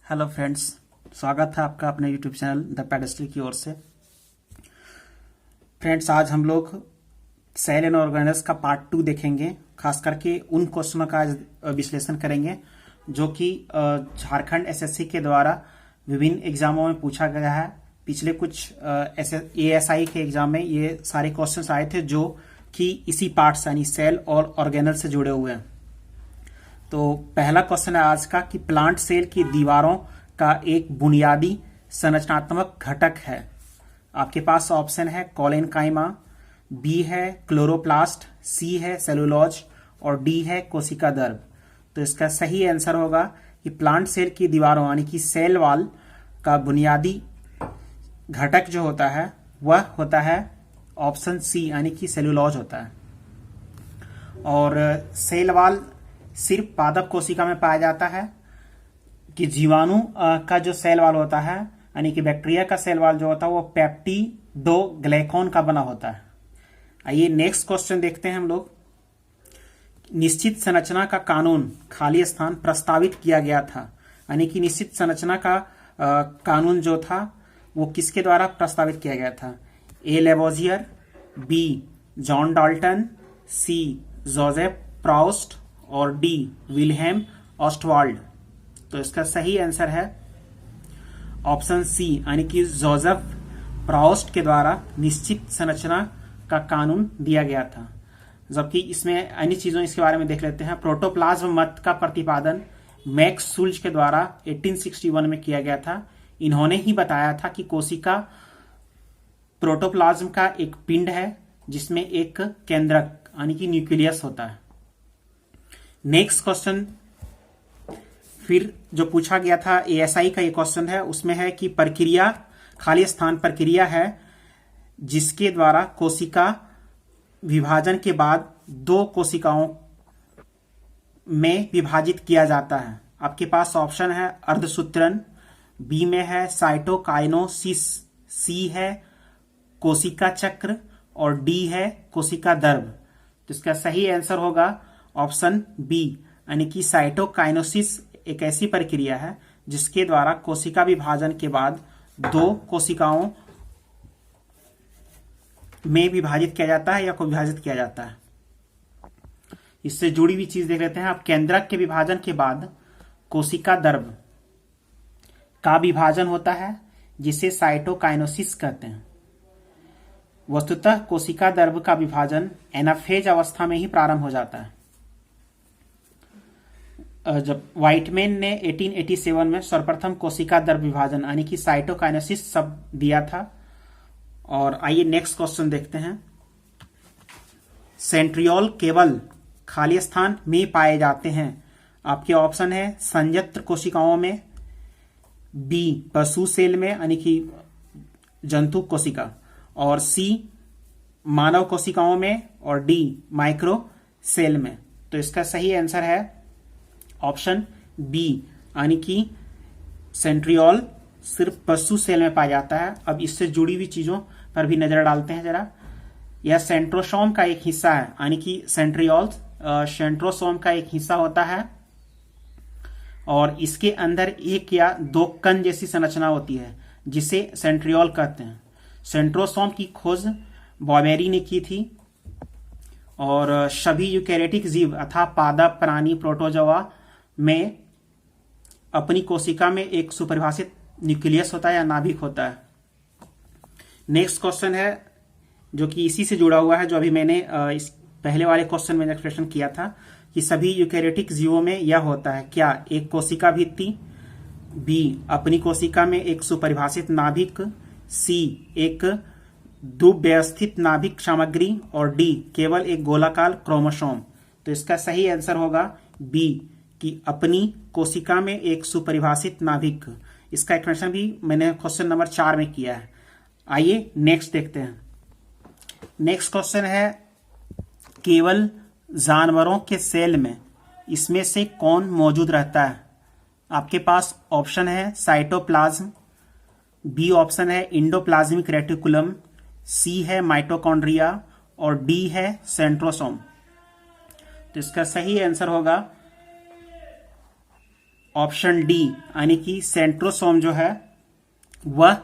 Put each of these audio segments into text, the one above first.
Hello friends, स्वागत है आपका अपने यूट्यूब चैनल द पेडेस्ट्री की ओर से। फ्रेंड्स, आज हम लोग सेल एंड ऑर्गेनेल्स का पार्ट 2 देखेंगे। खास करके उन क्वेश्चनों का आज विश्लेषण करेंगे जो कि झारखंड एसएससी के द्वारा विभिन्न एग्जामों में पूछा गया है। पिछले कुछ एएसआई के एग्जाम में ये सारे क्वेश्चंस आए थे जो कि इसी पार्ट से यानी सेल और ऑर्गेनल से जुड़े हुए हैं। तो पहला क्वेश्चन है आज का कि प्लांट सेल की दीवारों का एक बुनियादी संरचनात्मक घटक है। आपके पास ऑप्शन है कोलेनकाइमा, बी है क्लोरोप्लास्ट, सी है सेलुलोज और डी है कोशिका दर्भ। तो इसका सही आंसर होगा कि प्लांट सेल की दीवारों यानी कि सेल वॉल का बुनियादी घटक जो होता है वह होता है ऑप्शन सी यानी कि सेलुलोज होता है। और सेल वॉल सिर्फ पादप कोशिका में पाया जाता है कि जीवाणु का जो सेल वॉल होता है यानी कि बैक्टीरिया का सेल वॉल जो होता है वो पेप्टिडोग्लाइकॉन का बना होता है। आइए नेक्स्ट क्वेश्चन देखते हैं हम लोग। निश्चित संरचना का कानून खाली स्थान प्रस्तावित किया गया था, यानी कि निश्चित संरचना का कानून जो था वो किसके द्वारा प्रस्तावित किया गया था? ए लेवोजियर, बी जॉन डाल्टन, सी जोसेफ प्राउस्ट और डी विल्हेम ऑस्टवाल्ड। तो इसका सही आंसर है ऑप्शन सी यानी कि जोसेफ प्राउस्ट के द्वारा निश्चित संरचना का कानून दिया गया था। जबकि इसमें अन्य चीजों इसके बारे में देख लेते हैं। प्रोटोप्लाज्म मत का प्रतिपादन मैक्स सुल्ज के द्वारा 1861 में किया गया था। इन्होंने ही बताया था कि कोशिका प्रोटोप्लाज्म का एक पिंड है जिसमें एक केंद्रक यानी कि न्यूक्लियस होता है। नेक्स्ट क्वेश्चन फिर जो पूछा गया था एएसआई का ये क्वेश्चन है, उसमें है कि प्रक्रिया खाली स्थान प्रक्रिया है जिसके द्वारा कोशिका विभाजन के बाद दो कोशिकाओं में विभाजित किया जाता है। आपके पास ऑप्शन है अर्धसूत्रण, बी में है साइटोकाइनेसिस, सी है कोशिका चक्र और डी है कोशिका दर्भ। तो इसका सही आंसर होगा ऑप्शन बी यानी कि साइटोकाइनेसिस एक ऐसी प्रक्रिया है जिसके द्वारा कोशिका विभाजन के बाद दो कोशिकाओं में विभाजित किया जाता है या को विभाजित किया जाता है। इससे जुड़ी हुई चीज देख लेते हैं। आप केंद्रक के विभाजन के बाद कोशिका दर्भ का विभाजन होता है जिसे साइटोकाइनेसिस कहते हैं। वस्तुतः कोशिका दर्भ का विभाजन एनाफेज अवस्था में ही प्रारंभ हो जाता है। जब व्हाइटमैन ने 1887 में सर्वप्रथम कोशिका दर्भ विभाजन यानी कि साइटोकाइनेसिस शब्द दिया था। और आइए नेक्स्ट क्वेश्चन देखते हैं। सेंट्रियोल केवल खाली स्थान में पाए जाते हैं। आपके ऑप्शन है संयंत्र कोशिकाओं में, बी पशु सेल में यानी कि जंतु कोशिका, और सी मानव कोशिकाओं में और डी माइक्रो सेल में। तो इसका सही आंसर है ऑप्शन बी यानी कि सेंट्रियोल सिर्फ पशु सेल में पाया जाता है। अब इससे जुड़ी हुई चीजों पर भी नजर डालते हैं जरा। यह सेंट्रोसोम का एक हिस्सा है यानी कि सेंट्रियोल सेंट्रोसोम का एक हिस्सा होता है और इसके अंदर एक या दो कण जैसी संरचना होती है जिसे सेंट्रियोल कहते हैं। सेंट्रोसोम की खोज बॉबेरी ने की थी और सभी यूकेरियोटिक जीव अर्थात पादप, प्राणी, प्रोटोजोआ में अपनी कोशिका में एक सुपरिभाषित न्यूक्लियस होता है या नाभिक होता है। नेक्स्ट क्वेश्चन है जो कि इसी से जुड़ा हुआ है, जो अभी मैंने इस पहले वाले क्वेश्चन में एक्सप्रेशन किया था कि सभी यूकेरियोटिक जीवों में यह होता है क्या? एक कोशिका भित्ति, बी अपनी कोशिका में एक सुपरिभाषित नाभिक, सी एक दुव्यवस्थित नाभिक सामग्री और डी केवल एक गोलाकार क्रोमोसोम। तो इसका सही आंसर होगा बी कि अपनी कोशिका में एक सुपरिभाषित नाभिक। इसका एक्सप्लेनेशन भी मैंने क्वेश्चन नंबर 4 में किया है। आइए नेक्स्ट देखते हैं। नेक्स्ट क्वेश्चन है केवल जानवरों के सेल में इसमें से कौन मौजूद रहता है? आपके पास ऑप्शन है साइटोप्लाज्म, बी ऑप्शन है इंडोप्लाज्मिक रेटिकुलम, सी है माइटोकॉन्ड्रिया और डी है सेंट्रोसोम। तो इसका सही आंसर होगा ऑप्शन डी यानी कि सेंट्रोसोम जो है वह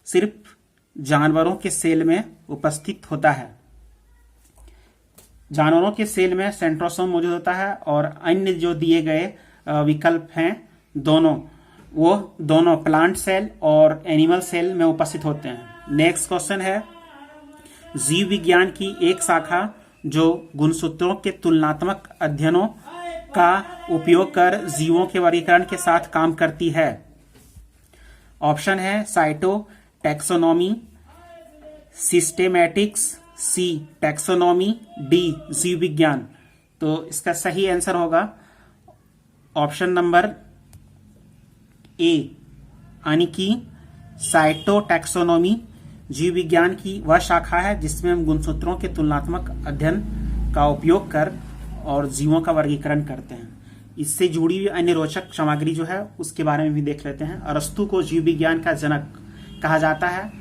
सिर्फ जानवरों के सेल में उपस्थित होता है। जानवरों के सेल में सेंट्रोसोम मौजूद होता है और अन्य जो दिए गए विकल्प हैं वो दोनों प्लांट सेल और एनिमल सेल में उपस्थित होते हैं। नेक्स्ट क्वेश्चन है, जीव विज्ञान की एक शाखा जो गुणसूत्रों के तुलनात्मक अध्ययनों का उपयोग कर जीवों के वर्गीकरण के साथ काम करती है। ऑप्शन है साइटो टैक्सोनॉमी, सिस्टेमैटिक्स, सी टैक्सोनॉमी, डी जीव विज्ञान। तो इसका सही आंसर होगा ऑप्शन नंबर ए यानी कि साइटोटैक्सोनॉमी जीव विज्ञान की वह शाखा है जिसमें हम गुणसूत्रों के तुलनात्मक अध्ययन का उपयोग कर और जीवों का वर्गीकरण करते हैं। इससे जुड़ी हुई अन्य रोचक सामग्री जो है उसके बारे में भी देख लेते हैं। अरस्तु को जीव विज्ञान का जनक कहा जाता है,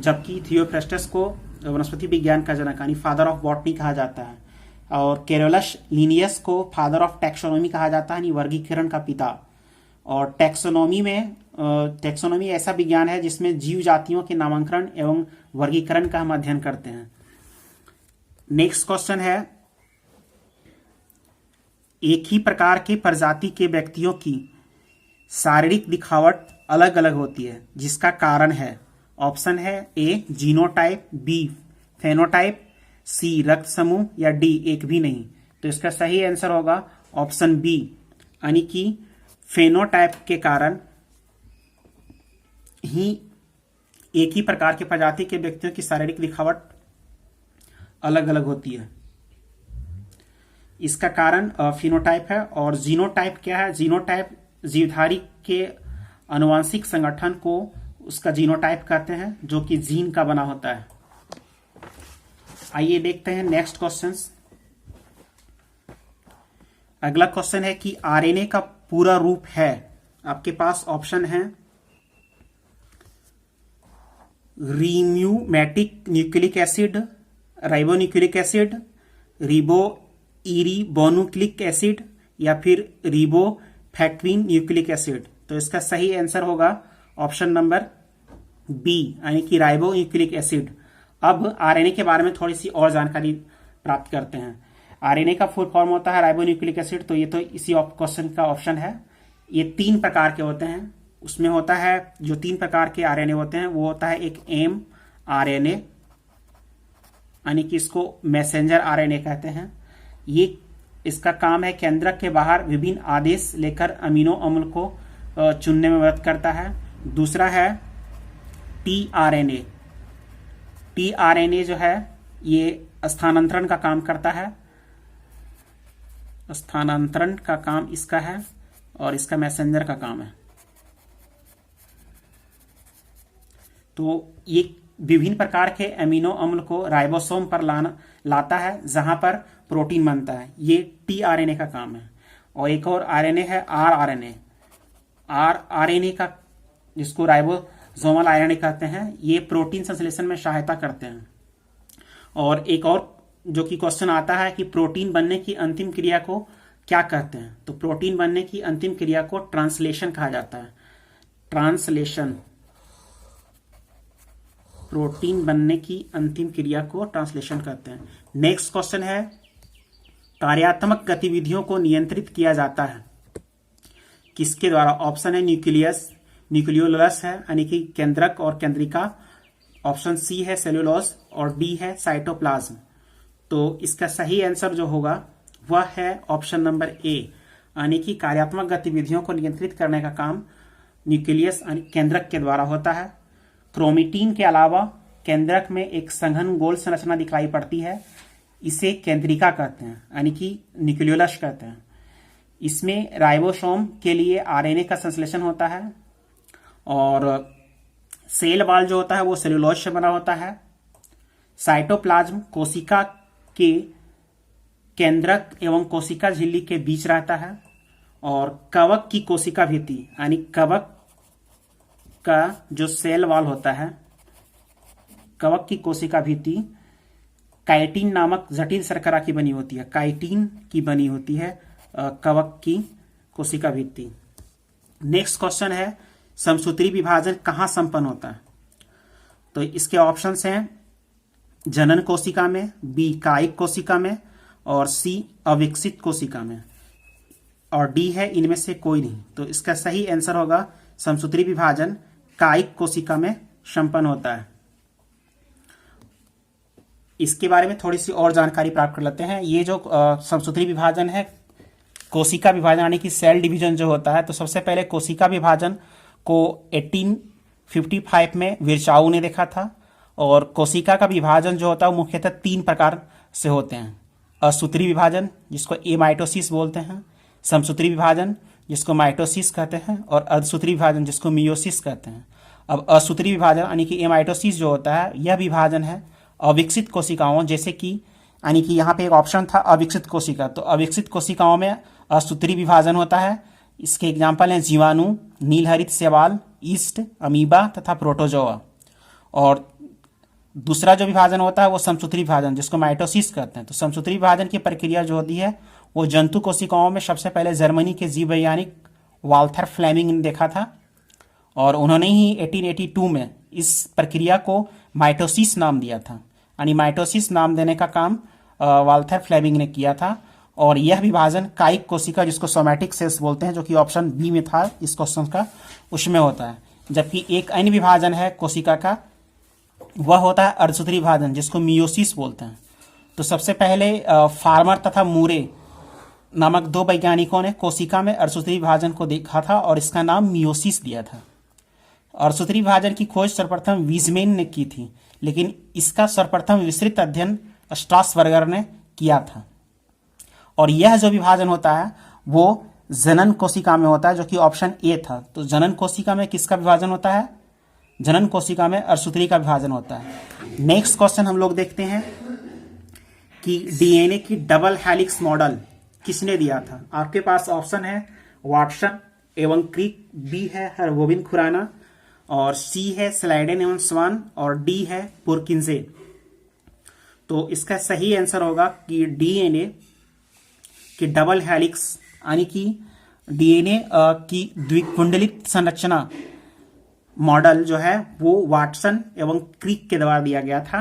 जबकि थियोफ्रेस्टस को वनस्पति विज्ञान का जनक यानी फादर ऑफ बॉटनी कहा जाता है, और कैरोलस लिनियस को फादर ऑफ टैक्सोनॉमी कहा जाता है यानी वर्गीकरण का पिता। और टैक्सोनॉमी ऐसा विज्ञान है जिसमें जीव जातियों के नामांकन एवं वर्गीकरण का हम अध्ययन करते हैं। नेक्स्ट क्वेश्चन है, एक ही प्रकार के प्रजाति के व्यक्तियों की शारीरिक दिखावट अलग अलग होती है, जिसका कारण है। ऑप्शन है ए जीनोटाइप, बी फेनोटाइप, सी रक्त समूह, या डी एक भी नहीं। तो इसका सही आंसर होगा ऑप्शन बी यानी कि फेनोटाइप के कारण ही एक ही प्रकार के प्रजाति के व्यक्तियों की शारीरिक दिखावट अलग अलग होती है। इसका कारण फिनोटाइप है। और जीनोटाइप क्या है? जीनोटाइप जीवधारी के आनुवंशिक संगठन को उसका जीनोटाइप कहते हैं, जो कि जीन का बना होता है। आइए देखते हैं नेक्स्ट क्वेश्चंस। अगला क्वेश्चन है कि आरएनए का पूरा रूप है। आपके पास ऑप्शन है rheumatic nucleic acid, ribonucleic acid, रिबोइरिबोन्यूक्लिक एसिड, या फिर रिबोफैक्टिन न्यूक्लिक एसिड। तो इसका सही आंसर होगा ऑप्शन नंबर बी यानी कि राइबोन्यूक्लिक एसिड। अब आरएनए के बारे में थोड़ी सी और जानकारी प्राप्त करते हैं। आरएनए का फुल फॉर्म होता है राइबोन्यूक्लिक एसिड। तो ये तो इसी क्वेश्चन का ऑप्शन है। ये 3 प्रकार के होते हैं। उसमें होता है जो 3 प्रकार के आरएनए होते हैं वो होता है एक एम आरएनए यानी कि इसको मैसेंजर आरएनए कहते हैं। ये इसका काम है केंद्रक के बाहर विभिन्न आदेश लेकर अमीनो अम्ल को चुनने में मदद करता है। दूसरा है टीआरएनए। टीआरएनए जो है ये स्थानांतरण का काम करता है। स्थानांतरण का काम इसका है और इसका मैसेंजर का काम है। तो ये विभिन्न प्रकार के अमीनो अम्ल को राइबोसोम पर लाता है जहां पर प्रोटीन बनता है। ये टीआरएनए का काम है। और एक और आरएनए है आरआरएनए। आरआरएनए का जिसको राइबोसोमल आरएनए कहते हैं, ये प्रोटीन संश्लेषण में सहायता करते हैं। और एक और जो कि क्वेश्चन आता है कि प्रोटीन बनने की अंतिम क्रिया को क्या कहते हैं? तो प्रोटीन बनने की अंतिम क्रिया को ट्रांसलेशन कहा जाता है। ट्रांसलेशन, प्रोटीन बनने की अंतिम क्रिया को ट्रांसलेशन कहते हैं। नेक्स्ट क्वेश्चन है, कार्यात्मक गतिविधियों को नियंत्रित किया जाता है किसके द्वारा? ऑप्शन है न्यूक्लियस, न्यूक्लियोलस है यानी कि केंद्रक और केंद्रिका। ऑप्शन सी है सेलुलोज और डी है साइटोप्लाज्म। तो इसका सही आंसर जो होगा वह है ऑप्शन नंबर ए यानी कि कार्यात्मक गतिविधियों को नियंत्रित करने का काम न्यूक्लियस यानी केंद्रक के द्वारा होता है। क्रोमेटिन के अलावा केंद्रक में एक सघन गोल संरचना दिखाई पड़ती है, इसे केंद्रिका कहते हैं यानी कि न्यूक्लियोलस कहते हैं। इसमें राइबोसोम के लिए आरएनए का संश्लेषण होता है और सेल वॉल जो होता है वो सेलुलोज से बना होता है। साइटोप्लाज्म कोशिका के केंद्रक एवं कोशिका झिल्ली के बीच रहता है। और कवक की कोशिका भित्ति यानी कवक का जो सेल वॉल होता है, कवक की कोशिका भित्ति काइटिन नामक जटिल शर्करा की बनी होती है। काइटिन की बनी होती है कवक की कोशिका भित्ति। नेक्स्ट क्वेश्चन है समसूत्री विभाजन कहाँ संपन्न होता है? तो इसके ऑप्शंस हैं जनन कोशिका में, बी कायिक कोशिका में, और सी अविकसित कोशिका में, और डी है इनमें से कोई नहीं। तो इसका सही आंसर होगा समसूत्री विभाजन कायिक कोशिका में संपन्न होता है। इसके बारे में थोड़ी सी और जानकारी प्राप्त कर लेते हैं। ये जो समसूत्री विभाजन है, कोशिका विभाजन यानी कि सेल डिवीजन जो होता है, तो सबसे पहले कोशिका विभाजन को 1855 में विर्चाऊ ने देखा था। और कोशिका का विभाजन जो होता है वो मुख्यतः 3 प्रकार से होते हैं। असूत्री विभाजन जिसको एमाइटोसिस बोलते हैं, समसूत्री विभाजन जिसको माइटोसिस कहते हैं, और अर्धसूत्री विभाजन जिसको मियोसिस कहते हैं। अब असूत्री विभाजन यानी कि एमाइटोसिस जो होता है, यह विभाजन है अविकसित कोशिकाओं, जैसे कि यानी कि यहाँ पे एक ऑप्शन था अविकसित कोशिका, तो अविकसित कोशिकाओं में असूत्री विभाजन होता है। इसके एग्जाम्पल हैं जीवाणु, नीलहरित शैवाल, ईस्ट, अमीबा तथा प्रोटोजोआ। और दूसरा जो विभाजन होता है वो समसूत्री विभाजन जिसको माइटोसिस कहते हैं। तो समसूत्री विभाजन की प्रक्रिया जो होती है वो जंतु कोशिकाओं में सबसे पहले जर्मनी के जीव वैज्ञानिक वाल्थर फ्लेमिंग ने देखा था, और उन्होंने ही 1882 में इस प्रक्रिया को माइटोसिस नाम दिया था। यानी माइटोसिस नाम देने का काम वाल्थर फ्लेमिंग ने किया था। और यह विभाजन कायिक कोशिका जिसको सोमैटिक सेल्स बोलते हैं, जो कि ऑप्शन बी में था इस क्वेश्चन का, उसमें होता है। जबकि एक अन्य विभाजन है कोशिका का, वह होता है अर्धसूत्री विभाजन जिसको मियोसिस बोलते हैं। तो सबसे पहले फार्मर तथा मूरे नामक 2 वैज्ञानिकों ने कोशिका में अर्धसूत्री विभाजन को देखा था और इसका नाम मियोसिस दिया था। अर्धसूत्री विभाजन की खोज सर्वप्रथम वीजमैन ने की थी, लेकिन इसका सर्वप्रथम विस्तृत अध्ययन स्ट्रासबर्गर ने किया था। और यह जो विभाजन होता है वो जनन कोशिका में होता है, जो कि ऑप्शन ए था। तो जनन कोशिका में किसका विभाजन होता है? जनन कोशिका में अर्धसूत्री का विभाजन होता है। नेक्स्ट क्वेश्चन हम लोग देखते हैं कि डीएनए की डबल हेलिक्स मॉडल किसने दिया था? आपके पास ऑप्शन है वाटसन एवं क्रिक, बी है हरगोविंद खुराना, और सी है स्लाइडेन एवं स्वान, और डी है पुरकिंजे। तो इसका सही आंसर होगा कि डीएनए की डबल हेलिक्स यानी कि डीएनए की द्विकुंडलित संरचना मॉडल जो है वो वाटसन एवं क्रिक के द्वारा दिया गया था।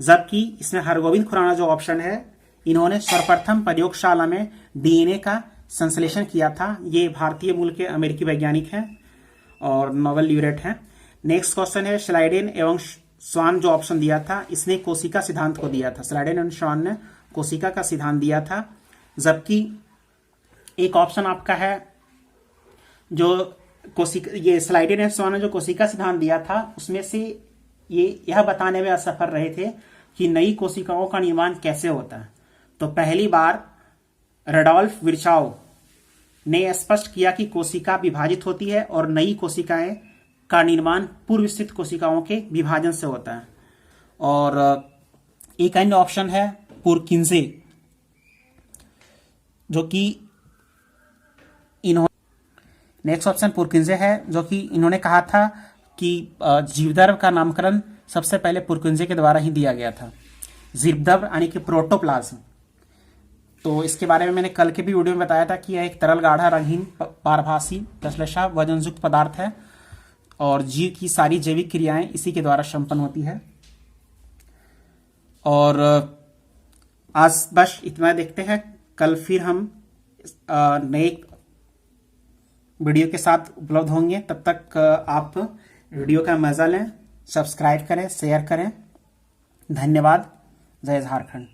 जबकि इसमें हरगोविंद खुराना जो ऑप्शन है, इन्होंने सर्वप्रथम प्रयोगशाला में डीएनए का संश्लेषण किया था। ये भारतीय मूल के अमेरिकी वैज्ञानिक हैं और नोबेल लॉरेट हैं। नेक्स्ट क्वेश्चन है स्लाइडेन एवं स्वान जो ऑप्शन दिया था, इसने कोशिका सिद्धांत को दिया था। स्लाइडेन एवं स्वान ने कोशिका का सिद्धांत दिया था। जबकि एक ऑप्शन आपका है जो कोशिका, ये स्लाइडेन एवं स्वान ने जो कोशिका सिद्धांत दिया था, उसमें से ये यह बताने में असफल रहे थे कि नई कोशिकाओं का निर्माण कैसे होता है। तो पहली बार रडोल्फ विर्चाउ ने स्पष्ट किया कि कोशिका विभाजित होती है और नई कोशिकाएं का निर्माण पूर्व स्थित कोशिकाओं के विभाजन से होता है। और एक अन्य ऑप्शन है पुरकिंजे, जो कि इन्होंने, नेक्स्ट ऑप्शन पुरकिंजे है, जो कि इन्होंने कहा था कि जीवद्रव्य का नामकरण सबसे पहले पुरकिंजे के द्वारा ही दिया गया था। जीवद्रव्य यानी कि प्रोटोप्लाज्म। तो इसके बारे में मैंने कल के भी वीडियो में बताया था कि यह एक तरल गाढ़ा रंगहीन पारभासी दशलक्षा वजनयुक्त पदार्थ है और जीव की सारी जैविक क्रियाएं इसी के द्वारा संपन्न होती है। और आज बस इतना देखते हैं, कल फिर हम नए वीडियो के साथ उपलब्ध होंगे। तब तक आप वीडियो का मजा लें, सब्सक्राइब करें, शेयर करें। धन्यवाद। जय झारखंड।